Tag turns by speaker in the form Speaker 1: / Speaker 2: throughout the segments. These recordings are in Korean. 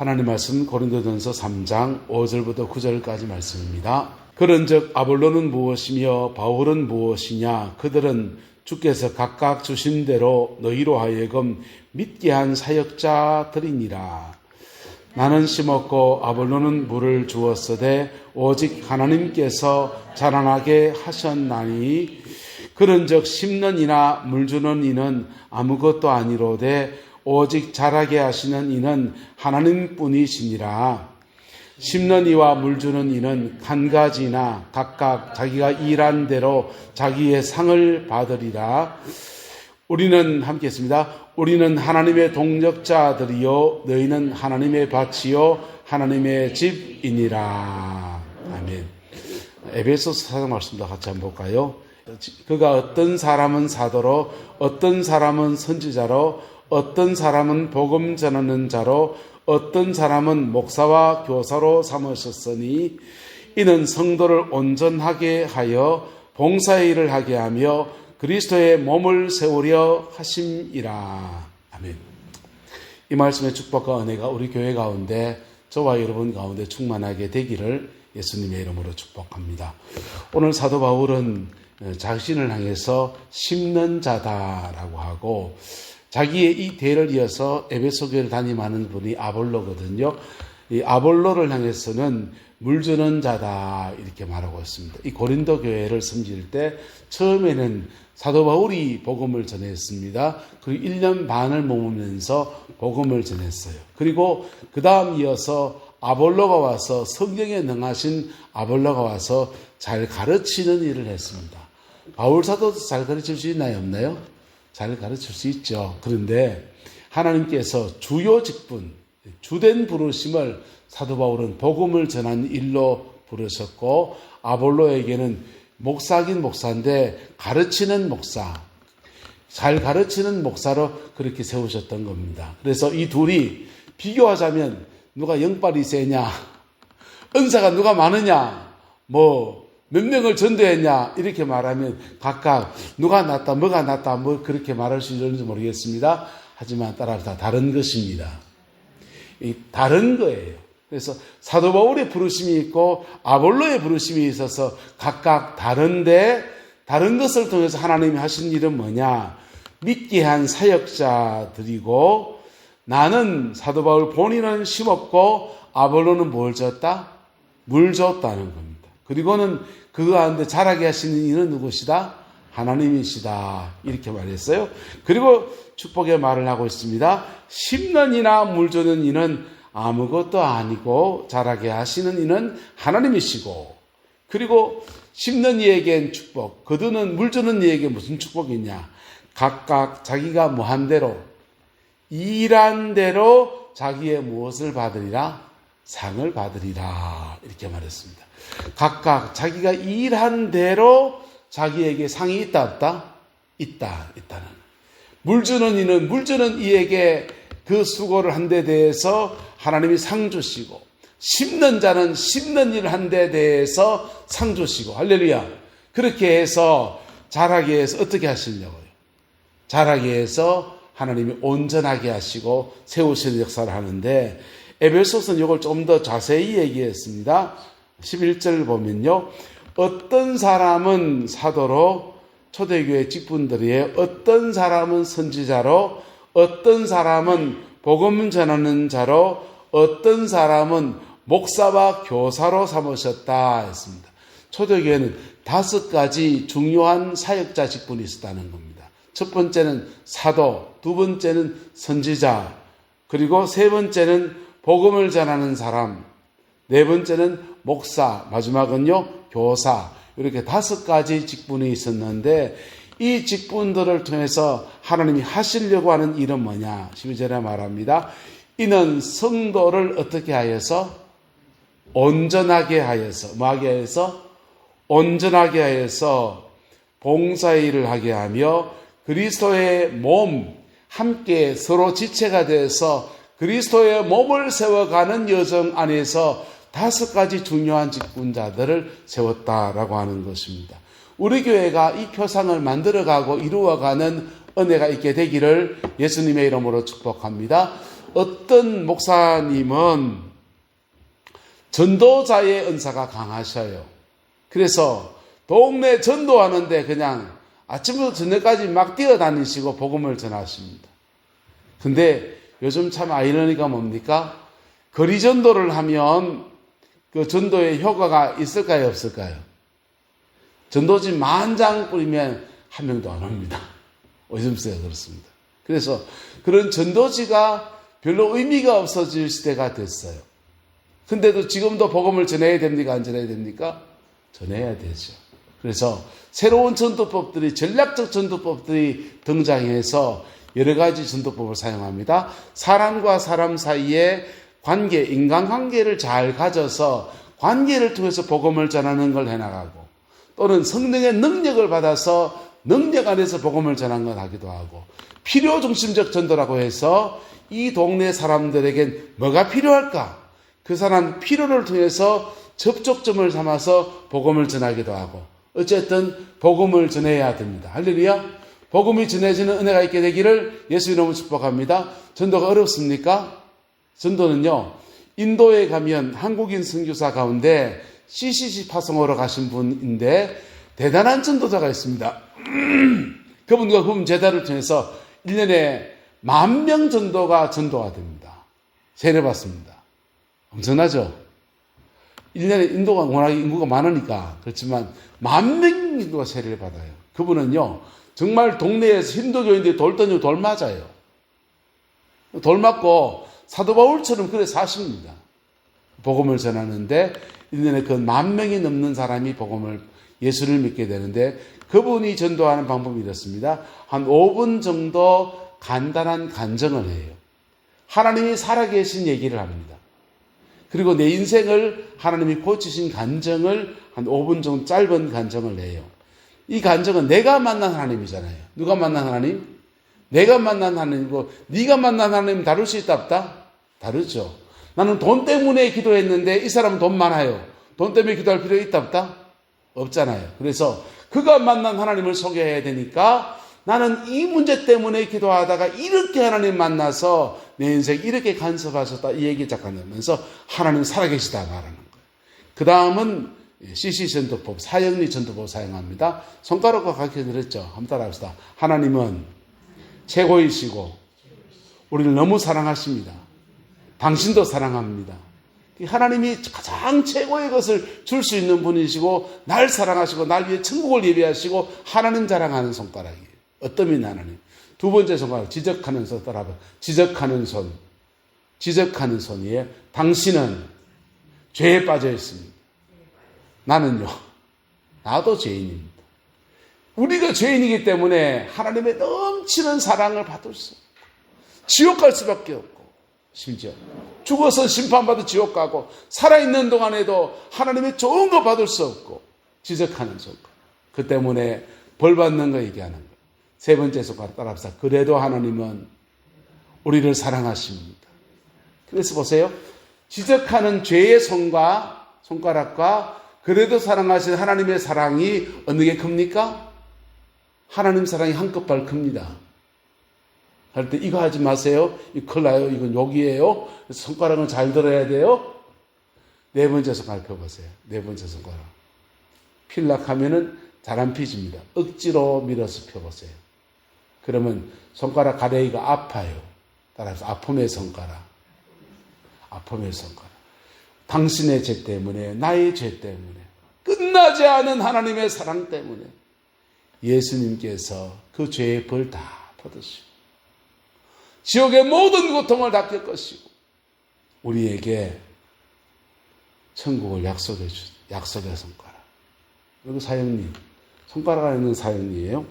Speaker 1: 하나님 말씀 고린도전서 3장 5절부터 9절까지 말씀입니다. 그런즉 아볼로는 무엇이며 바울은 무엇이냐? 그들은 주께서 각각 주신 대로 너희로 하여금 믿게 한 사역자들이니라. 나는 심었고 아볼로는 물을 주었으되 오직 하나님께서 자라나게 하셨나니 그런즉 심는 이나 물 주는 이는 아무것도 아니로되 오직 자라게 하시는 이는 하나님뿐이시니라. 심는 이와 물 주는 이는 한 가지나 각각 자기가 일한 대로 자기의 상을 받으리라. 우리는 함께 했습니다. 우리는 하나님의 동역자들이요 너희는 하나님의 밭이요 하나님의 집이니라. 아멘. 에베소서 4장 말씀도 같이 한번 볼까요? 그가 어떤 사람은 사도로, 어떤 사람은 선지자로, 어떤 사람은 복음 전하는 자로, 어떤 사람은 목사와 교사로 삼으셨으니 이는 성도를 온전하게 하여 봉사의 일을 하게 하며 그리스도의 몸을 세우려 하심이라. 아멘. 이 말씀의 축복과 은혜가 우리 교회 가운데 저와 여러분 가운데 충만하게 되기를 예수님의 이름으로 축복합니다. 오늘 사도 바울은 자신을 향해서 심는 자다라고 하고 자기의 이 대를 이어서 에베소 교회를 담임하는 분이 아볼로거든요. 이 아볼로를 향해서는 물 주는 자다 이렇게 말하고 있습니다. 이 고린도 교회를 섬길 때 처음에는 사도 바울이 복음을 전했습니다. 그리고 1년 반을 머무면서 복음을 전했어요. 그리고 그 다음 이어서 아볼로가 와서 성경에 능하신 아볼로가 와서 잘 가르치는 일을 했습니다. 바울 사도도 잘 가르칠 수 있나요? 없나요? 잘 가르칠 수 있죠. 그런데 하나님께서 주요 직분, 주된 부르심을 사도 바울은 복음을 전하는 일로 부르셨고 아볼로에게는 목사긴 목사인데 가르치는 목사, 잘 가르치는 목사로 그렇게 세우셨던 겁니다. 그래서 이 둘이 비교하자면 누가 영빨이 세냐, 은사가 누가 많으냐, 몇 명을 전도했냐 이렇게 말하면 각각 누가 낫다 뭐가 낫다 뭐 그렇게 말할 수 있는지 모르겠습니다. 하지만 따라서 다 다른 것입니다. 이 다른 거예요. 그래서 사도 바울의 부르심이 있고 아볼로의 부르심이 있어서 각각 다른데 다른 것을 통해서 하나님이 하신 일은 뭐냐? 믿게 한 사역자들이고 나는 사도 바울 본인은 심었고 아볼로는 뭘 줬다? 물 줬다는 겁니다. 그리고는 그 가운데 자라게 하시는 이는 누구시다? 하나님이시다. 이렇게 말했어요. 그리고 축복의 말을 하고 있습니다. 심는 이나 물 주는 이는 아무것도 아니고 자라게 하시는 이는 하나님이시고 그리고 심는 이에겐 축복, 거두는 물 주는 이에게 무슨 축복이냐? 각각 자기가 뭐한 대로 일한 대로 자기의 무엇을 받으리라? 상을 받으리라. 이렇게 말했습니다. 각각 자기가 일한 대로 자기에게 상이 있다 없다? 있다는. 물 주는 이는 물 주는 이에게 그 수고를 한 데 대해서 하나님이 상 주시고 심는 자는 심는 일을 한 데 대해서 상 주시고 할렐루야. 그렇게 해서 자라게 해서 어떻게 하시려고요? 자라게 해서 하나님이 온전하게 하시고 세우시는 역사를 하는데 에베소서는 이걸 좀 더 자세히 얘기했습니다. 11절 보면요. 어떤 사람은 사도로 초대교회 직분들이에요. 어떤 사람은 선지자로 어떤 사람은 복음 전하는 자로 어떤 사람은 목사와 교사로 삼으셨다 했습니다. 초대교회는 5가지 중요한 사역자 직분이 있었다는 겁니다. 첫 번째는 사도, 두 번째는 선지자, 그리고 세 번째는 복음을 전하는 사람, 네 번째는 목사, 마지막은요 교사. 이렇게 5가지 직분이 있었는데 이 직분들을 통해서 하나님이 하시려고 하는 일은 뭐냐? 12절에 말합니다. 이는 성도를 어떻게 하여서? 온전하게 하여서. 뭐하게 하여서? 온전하게 하여서 봉사의 일을 하게 하며 그리스도의 몸 함께 서로 지체가 돼서 그리스도의 몸을 세워가는 여정 안에서 5가지 중요한 직분자들을 세웠다라고 하는 것입니다. 우리 교회가 이 표상을 만들어가고 이루어가는 은혜가 있게 되기를 예수님의 이름으로 축복합니다. 어떤 목사님은 전도자의 은사가 강하셔요. 그래서 동네 전도하는데 그냥 아침부터 저녁까지 막 뛰어다니시고 복음을 전하십니다. 근데 요즘 참 아이러니가 뭡니까? 거리 전도를 하면 그 전도의 효과가 있을까요, 없을까요? 전도지 만장 뿌리면 한 명도 안 옵니다. 요즘 시대가 그렇습니다. 그래서 그런 전도지가 별로 의미가 없어질 시대가 됐어요. 근데도 지금도 복음을 전해야 됩니까? 안 전해야 됩니까? 전해야 되죠. 그래서 새로운 전도법들이, 전략적 전도법들이 등장해서 여러 가지 전도법을 사용합니다. 사람과 사람 사이의 관계, 인간관계를 잘 가져서 관계를 통해서 복음을 전하는 걸 해나가고, 또는 성령의 능력을 받아서 능력 안에서 복음을 전하는 걸 하기도 하고, 필요 중심적 전도라고 해서 이 동네 사람들에겐 뭐가 필요할까? 그 사람 필요를 통해서 접촉점을 삼아서 복음을 전하기도 하고, 어쨌든 복음을 전해야 됩니다. 할렐루야. 복음이 전해지는 은혜가 있게 되기를 예수 이름으로 축복합니다. 전도가 어렵습니까? 전도는요, 인도에 가면 한국인 선교사 가운데 CCC 파송하러 가신 분인데 대단한 전도자가 있습니다. 그분과 그분 제자를 통해서 1년에 10,000명 정도가 전도가 됩니다. 세례받습니다. 엄청나죠? 1년에 인도가 워낙 인구가 많으니까 그렇지만 10,000명 정도가 세례를 받아요. 그분은요, 정말 동네에서 힌두교인들이 돌 던지고 돌 맞아요. 돌 맞고 사도 바울처럼 그래 사십니다. 복음을 전하는데 1년에 그 10,000명이 넘는 사람이 예수를 믿게 되는데, 그분이 전도하는 방법이 이렇습니다. 한 5분 정도 간단한 간증을 해요. 하나님이 살아계신 얘기를 합니다. 그리고 내 인생을 하나님이 고치신 간증을 한 5분 정도 짧은 간증을 해요. 이 간증은 내가 만난 하나님이잖아요. 누가 만난 하나님? 내가 만난 하나님이고, 네가 만난 하나님 다룰 수 있다 없다? 다르죠. 나는 돈 때문에 기도했는데 이 사람은 돈 많아요. 돈 때문에 기도할 필요 있다 없다? 없잖아요. 그래서 그가 만난 하나님을 소개해야 되니까, 나는 이 문제 때문에 기도하다가 이렇게 하나님 만나서 내 인생 이렇게 간섭하셨다, 이 얘기 작가하면서 하나님 살아계시다 말하는 거예요. 그 다음은 CC 전도법, 사형리 전도법 사용합니다. 손가락과 가르쳐드렸죠. 한번 따라합시다. 하나님은 최고이시고 우리를 너무 사랑하십니다. 당신도 사랑합니다. 하나님이 가장 최고의 것을 줄 수 있는 분이시고, 날 사랑하시고 날 위해 천국을 예비하시고 하나님 자랑하는 손가락이에요. 어떤 의미 하나님. 두 번째 손가락, 지적하는 손 따라봐. 지적하는 손. 지적하는 손이에요. 당신은 죄에 빠져 있습니다. 나는요, 나도 죄인입니다. 우리가 죄인이기 때문에 하나님의 넘치는 사랑을 받을 수 없고, 지옥 갈 수밖에 없고, 심지어 죽어서 심판받아 지옥 가고, 살아있는 동안에도 하나님의 좋은 거 받을 수 없고, 지적하는 손가락. 그 때문에 벌 받는 거 얘기하는 거예요. 세 번째 손가락 따라합시다. 그래도 하나님은 우리를 사랑하십니다. 그래서 보세요. 지적하는 죄의 손가락과 그래도 사랑하시는 하나님의 사랑이 어느 게 큽니까? 하나님 사랑이 한끗발 큽니다. 할 때 이거 하지 마세요. 이거 큰일 나요. 이건 욕이에요. 그래서 손가락은 잘 들어야 돼요. 네 번째 손가락 펴보세요. 네 번째 손가락. 필락하면은 잘 안 펴집니다. 억지로 밀어서 펴보세요. 그러면 손가락 가래이가 아파요. 따라서 아픔의 손가락. 아픔의 손가락. 당신의 죄 때문에, 나의 죄 때문에, 끝나지 않은 하나님의 사랑 때문에 예수님께서 그 죄의 벌 다 받으시고 지옥의 모든 고통을 다 겪으시고 우리에게 천국을 약속해 주신 약속의 손가락. 여기 사형리, 손가락 안에 있는 사형리예요.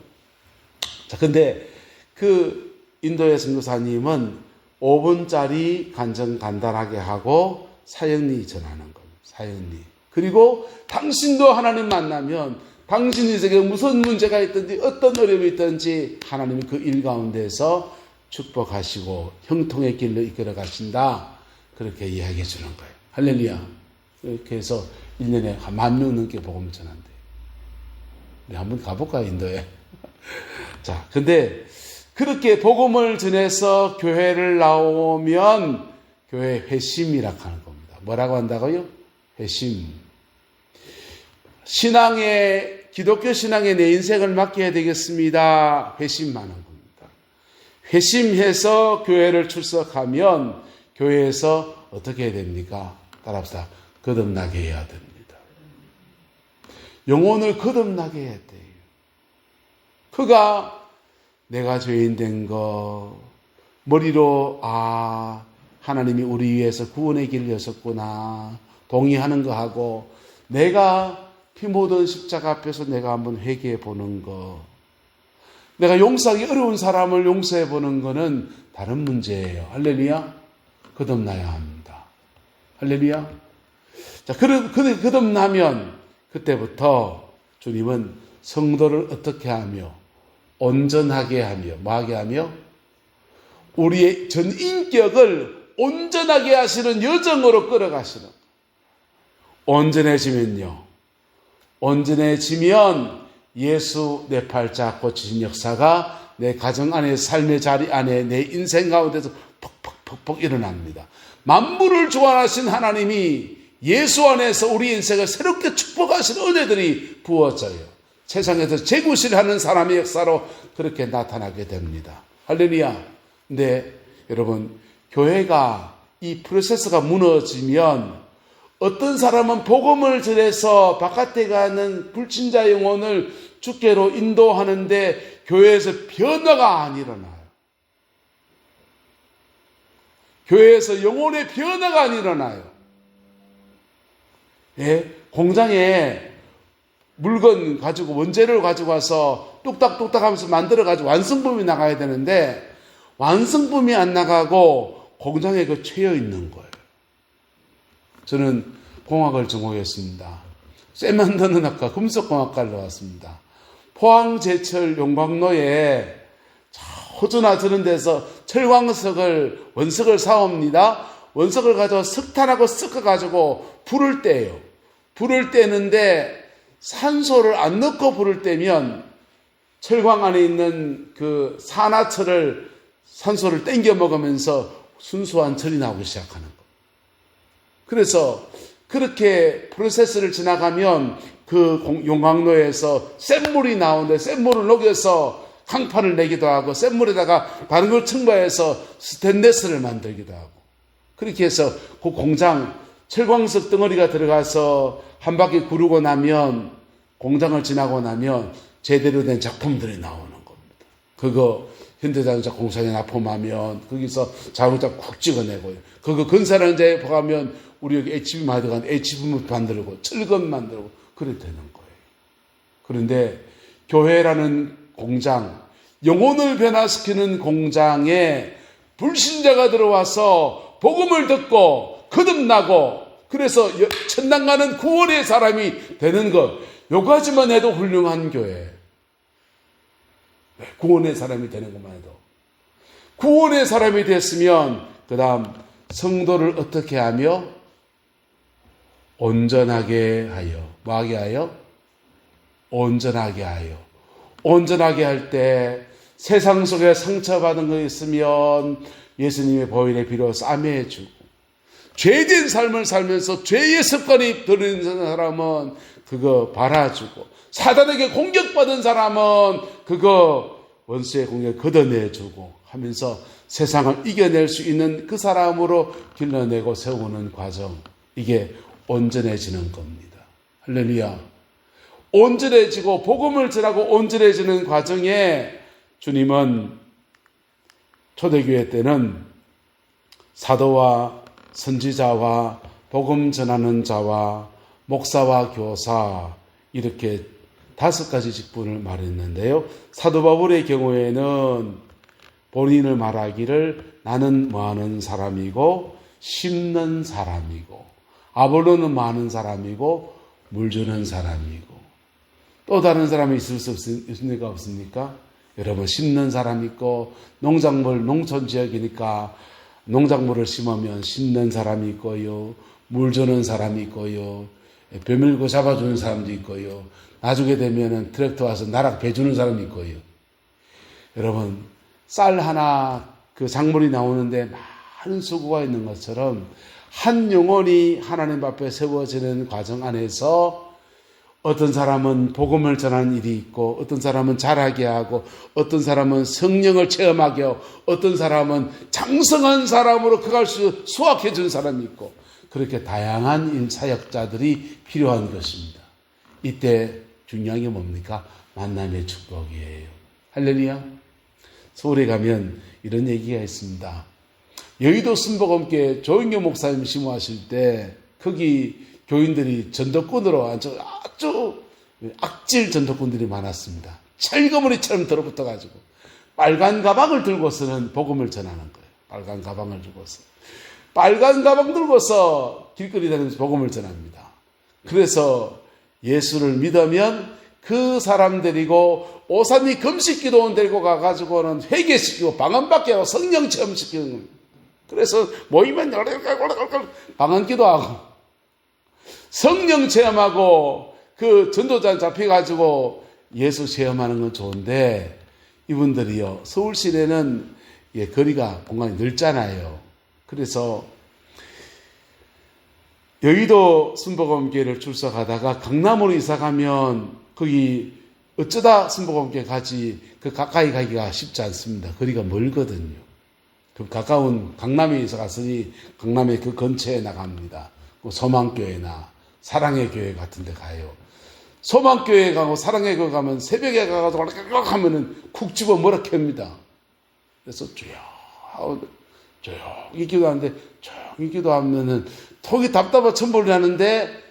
Speaker 1: 자, 근데 그 인도의 선교사님은 5분짜리 간증 간단하게 하고 사형리 전하는 겁니다. 사형리. 그리고 당신도 하나님 만나면 당신 인생에 무슨 문제가 있든지 어떤 어려움이 있든지 하나님이 그 일 가운데서 축복하시고 형통의 길로 이끌어 가신다. 그렇게 이야기해 주는 거예요. 할렐루야. 이렇게 해서 1년에 10,000명 넘게 복음을 전한대요. 우리 한번 가볼까요, 인도에? 자, 근데 그렇게 복음을 전해서 교회를 나오면 교회 회심이라고 하는 겁니다. 뭐라고 한다고요? 회심. 기독교 신앙에 내 인생을 맡겨야 되겠습니다. 회심하는 겁니다. 회심해서 교회를 출석하면 교회에서 어떻게 해야 됩니까? 따라합시다. 거듭나게 해야 됩니다. 영혼을 거듭나게 해야 돼요. 그가 내가 죄인 된 거 머리로 하나님이 우리 위해서 구원의 길을 여셨구나 동의하는 거 하고 내가 피 묻은 십자가 앞에서 내가 한번 회개해 보는 거 내가 용서하기 어려운 사람을 용서해 보는 거는 다른 문제예요. 할렐루야. 거듭나야 합니다. 할렐루야. 자, 거듭나면 그때부터 주님은 성도를 어떻게 하며 온전하게 하며 뭐하게 하며 우리의 전 인격을 온전하게 하시는 여정으로 끌어가시는 온전해지면 예수 내 팔자 고치신 역사가 내 가정 안에 삶의 자리 안에 내 인생 가운데서 퍽퍽퍽퍽 일어납니다. 만물을 주관하신 하나님이 예수 안에서 우리 인생을 새롭게 축복하시는 은혜들이 부어져요. 세상에서 재구실하는 사람의 역사로 그렇게 나타나게 됩니다. 할렐루야. 근데 여러분 교회가 이 프로세스가 무너지면 어떤 사람은 복음을 전해서 바깥에 가는 불신자 영혼을 주께로 인도하는데 교회에서 변화가 안 일어나요. 교회에서 영혼의 변화가 안 일어나요. 예? 공장에 물건 가지고 원재료를 가지고 와서 뚝딱뚝딱 하면서 만들어가지고 완성품이 나가야 되는데 완성품이 안 나가고 공장에 채여 있는 거예요. 저는 공학을 전공했습니다. 쇠 만드는 학과 금속공학과를 나왔습니다. 포항제철 용광로에 호주나 저런 데서 원석을 사옵니다. 원석을 가져와 석탄하고 섞어가지고 불을 떼요. 불을 떼는데 산소를 안 넣고 불을 떼면 철광 안에 있는 그 산화철을 산소를 땡겨 먹으면서 순수한 철이 나오기 시작하는 거. 그래서 그렇게 프로세스를 지나가면 그 용광로에서 샘물이 나오는데 샘물을 녹여서 강판을 내기도 하고 샘물에다가 다른 걸 첨가해서 스테인리스를 만들기도 하고 그렇게 해서 그 공장 철광석 덩어리가 들어가서 한 바퀴 구르고 나면 공장을 지나고 나면 제대로 된 작품들이 나오는 겁니다. 그거 현대자동차 공사에 납품하면 거기서 자동차 쿡 찍어내고요. 그거 건설현장에 가면 우리 여기 HB 마드가 HB 만들고 철근 만들고 그래 되는 거예요. 그런데 교회라는 공장, 영혼을 변화시키는 공장에 불신자가 들어와서 복음을 듣고 거듭나고 그래서 천당 가는 구원의 사람이 되는 것, 요까지만 해도 훌륭한 교회. 구원의 사람이 되는 것만 해도. 구원의 사람이 됐으면 그 다음 성도를 어떻게 하며 온전하게 하여 뭐하게 하여? 온전하게 하여. 온전하게 할 때 세상 속에 상처받은 거 있으면 예수님의 보혈의 피로 싸매주고 죄된 삶을 살면서 죄의 습관이 들어있는 사람은 그거 발아주고 사단에게 공격받은 사람은 그거 원수의 공격을 걷어내주고 하면서 세상을 이겨낼 수 있는 그 사람으로 길러내고 세우는 과정, 이게 온전해지는 겁니다. 할렐루야. 온전해지고 복음을 전하고 온전해지는 과정에 주님은 초대교회 때는 사도와 선지자와 복음 전하는 자와 목사와 교사 이렇게 5가지 직분을 말했는데요. 사도 바울의 경우에는 본인을 말하기를 나는 뭐하는 사람이고 심는 사람이고 아볼로는 뭐하는 사람이고 물 주는 사람이고 또 다른 사람이 있을 수 있습니까? 없습니까? 여러분 심는 사람 있고 농촌 지역이니까 농작물을 심으면 심는 사람이 있고요. 물 주는 사람이 있고요. 배 밀고 잡아주는 사람도 있고요. 나중에 되면은 트랙터 와서 나락 배 주는 사람이 있고요. 여러분 쌀 하나 그 작물이 나오는데 많은 수고가 있는 것처럼 한 영혼이 하나님 앞에 세워지는 과정 안에서 어떤 사람은 복음을 전하는 일이 있고, 어떤 사람은 자라게 하고, 어떤 사람은 성령을 체험하게 하고, 어떤 사람은 장성한 사람으로 그갈 수 수확해 준 사람이 있고, 그렇게 다양한 일 사역자들이 필요한 것입니다. 이때 중요한 게 뭡니까? 만남의 축복이에요. 할렐루야. 서울에 가면 이런 얘기가 있습니다. 여의도 순복음교회 조인교 목사님 심호하실 때 거기 교인들이 전도꾼으로 아주 악질 전도꾼들이 많았습니다. 철거머리처럼 들어붙어가지고 빨간 가방을 들고서는 복음을 전하는 거예요. 빨간 가방을 들고서. 빨간 가방 들고서 길거리 다니면서 복음을 전합니다. 그래서 예수를 믿으면 그 사람 데리고 오산리 금식기도원 데리고 가가지고는 회개시키고 방언받게 하고 성령 체험시키는 겁니다. 그래서 모이면 방언기도 하고 성령 체험하고 그 전도자 잡혀가지고 예수 체험하는 건 좋은데 이분들이요 서울 시내는 거리가 공간이 넓잖아요. 그래서 여의도 순복음교회를 출석하다가 강남으로 이사가면 거기 어쩌다 순복음교회 가지 그 가까이 가기가 쉽지 않습니다. 거리가 멀거든요. 그럼 가까운 강남에 이사 갔으니 강남의 그 근처에 나갑니다. 소망교회나 사랑의 교회 같은 데 가요. 소망교회 가고 사랑의 교회 가면 새벽에 가가지고 하면은 쿡 집어 머락합니다. 그래서 조용히 기도하는데 조용히 기도하면은 속이 답답한 천벌이 하는데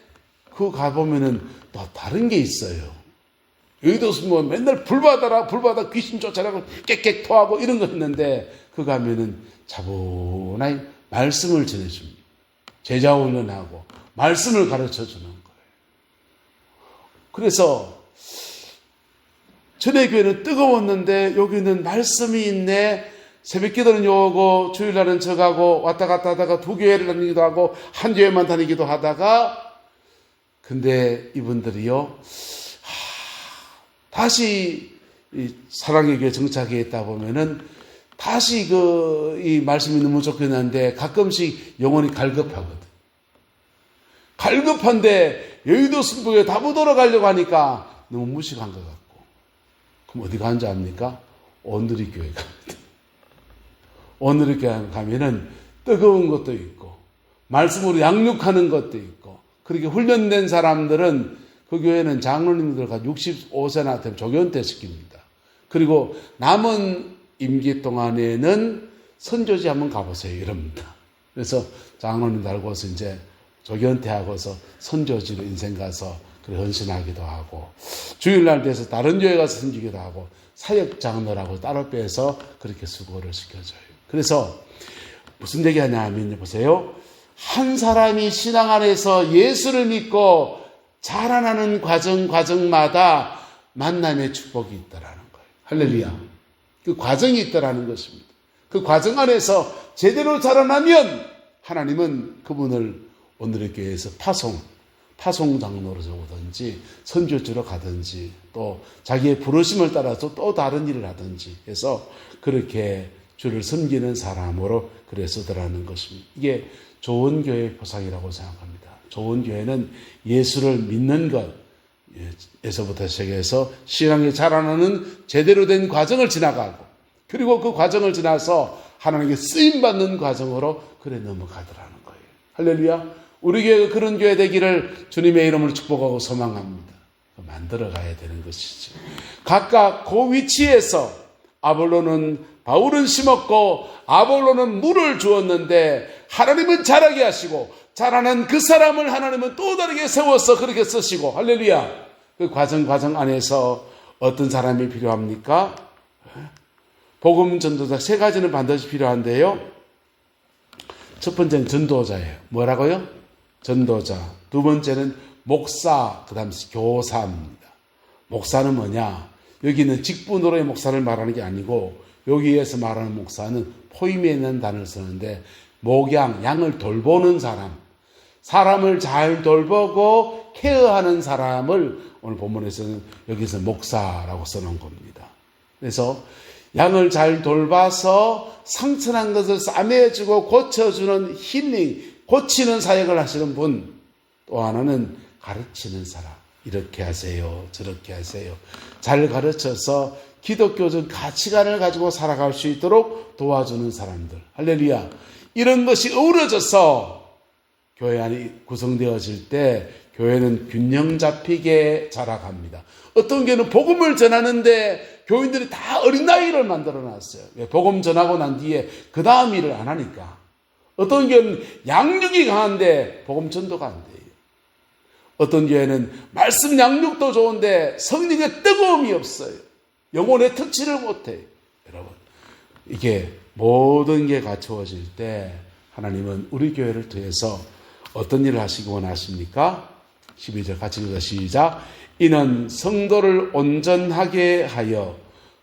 Speaker 1: 그거 가보면은 또 다른 게 있어요. 여의도 뭐 맨날 불받아 귀신 쫓아나고 깨깨 토하고 이런 거 했는데 그 가면은 차분하게 말씀을 전해줍니다. 제자 훈련하고 말씀을 가르쳐 주는 거예요. 그래서 전에 교회는 뜨거웠는데 여기는 말씀이 있네. 새벽 기도는 요거 주일날은 저가고 왔다 갔다 하다가 두 교회를 다니기도 하고 한 교회만 다니기도 하다가 근데 이분들이요 다시 이 사랑의 교회 정착해 있다 보면은 다시 이 말씀이 너무 좋겠는데 가끔씩 영혼이 갈급하거든. 갈급한데 여의도 순복에 다 못 돌아가려고 하니까 너무 무식한 것 같고. 그럼 어디 가는지 압니까? 오늘의 교회 갑니다. 오늘의 교회 가면은 뜨거운 것도 있고 말씀으로 양육하는 것도 있고 그렇게 훈련된 사람들은 그 교회는 장로님들과 65세나 되면 조견태 시킵니다. 그리고 남은 임기 동안에는 선교지 한번 가보세요 이럽니다. 그래서 장로님들 알고서 이제 조견태하고서 선교지로 인생 가서 헌신하기도 하고 주일날 돼서 다른 교회 가서 섬기기도 하고 사역 장로라고 따로 빼서 그렇게 수고를 시켜줘요. 그래서 무슨 얘기하냐 하면 보세요. 한 사람이 신앙 안에서 예수를 믿고 자라나는 과정마다 만남의 축복이 있다라는 거예요. 할렐루야. 그 과정이 있다라는 것입니다. 그 과정 안에서 제대로 자라나면 하나님은 그분을 오늘의 교회에서 파송 장로로 오든지 선교주로 가든지 또 자기의 부르심을 따라서 또 다른 일을 하든지 해서 그렇게 주를 섬기는 사람으로 그래 쓰더라는 것입니다. 이게 좋은 교회의 포상이라고 생각합니다. 좋은 교회는 예수를 믿는 것에서부터 시작해서 신앙이 자라나는 제대로 된 과정을 지나가고 그리고 그 과정을 지나서 하나님께 쓰임받는 과정으로 그래 넘어가더라는 거예요. 할렐루야. 우리 교회가 그런 교회 되기를 주님의 이름으로 축복하고 소망합니다. 만들어가야 되는 것이죠. 각각 그 위치에서 바울은 심었고 아볼로는 물을 주었는데 하나님은 자라게 하시고 자라는 그 사람을 하나님은 또 다르게 세워서 그렇게 쓰시고 할렐루야. 그 과정 안에서 어떤 사람이 필요합니까? 복음 전도자 세 가지는 반드시 필요한데요. 첫 번째는 전도자예요. 뭐라고요? 전도자. 두 번째는 목사, 그 다음 교사입니다. 목사는 뭐냐? 여기는 직분으로의 목사를 말하는 게 아니고 여기에서 말하는 목사는 포임에 있는 단어를 쓰는데 목양, 양을 돌보는 사람을 잘 돌보고 케어하는 사람을 오늘 본문에서는 여기서 목사라고 써놓은 겁니다. 그래서 양을 잘 돌봐서 상처난 것을 싸매주고 고쳐주는 힐링, 고치는 사역을 하시는 분. 또 하나는 가르치는 사람. 이렇게 하세요, 저렇게 하세요. 잘 가르쳐서 기독교적 가치관을 가지고 살아갈 수 있도록 도와주는 사람들. 할렐루야. 이런 것이 어우러져서 교회 안이 구성되어질 때 교회는 균형 잡히게 자라갑니다. 어떤 교회는 복음을 전하는데 교인들이 다 어린 나이를 만들어 놨어요. 왜? 복음 전하고 난 뒤에 그 다음 일을 안 하니까. 어떤 교회는 양육이 강한데 복음 전도가 안 돼요. 어떤 교회는 말씀 양육도 좋은데 성령의 뜨거움이 없어요. 영혼의 터치를 못해요. 여러분, 이게 모든 게 갖추어질 때 하나님은 우리 교회를 통해서 어떤 일을 하시기 원하십니까? 12절 같이 읽어 시작. 이는 성도를 온전하게 하여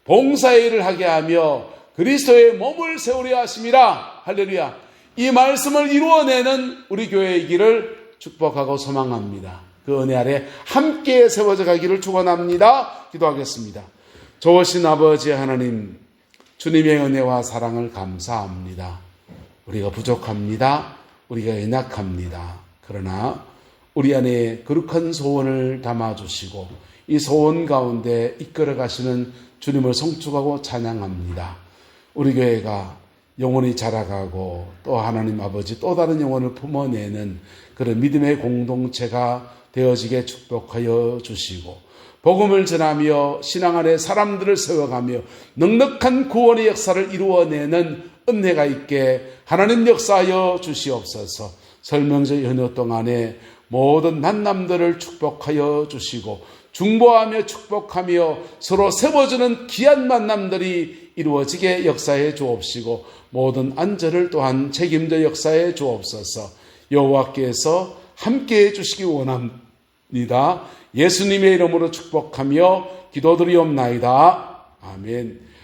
Speaker 1: 봉사의 일을 하게 하며 그리스도의 몸을 세우려 하심이라. 할렐루야. 이 말씀을 이루어내는 우리 교회이기를 축복하고 소망합니다. 그 은혜 아래 함께 세워져 가기를 축원합니다. 기도하겠습니다. 좋으신 아버지 하나님, 주님의 은혜와 사랑을 감사합니다. 우리가 부족합니다. 우리가 연약합니다. 그러나 우리 안에 거룩한 소원을 담아주시고 이 소원 가운데 이끌어 가시는 주님을 송축하고 찬양합니다. 우리 교회가 영혼이 자라가고 또 하나님 아버지 또 다른 영혼을 품어내는 그런 믿음의 공동체가 되어지게 축복하여 주시고 복음을 전하며 신앙 안에 사람들을 세워가며 넉넉한 구원의 역사를 이루어내는 은혜가 있게 하나님 역사하여 주시옵소서. 설명절 연휴 동안에 모든 만남들을 축복하여 주시고 중보하며 축복하며 서로 세워주는 귀한 만남들이 이루어지게 역사해 주옵시고 모든 안전을 또한 책임져 역사해 주옵소서. 여호와께서 함께해 주시기 원합니다. 예수님의 이름으로 축복하며 기도드리옵나이다. 아멘.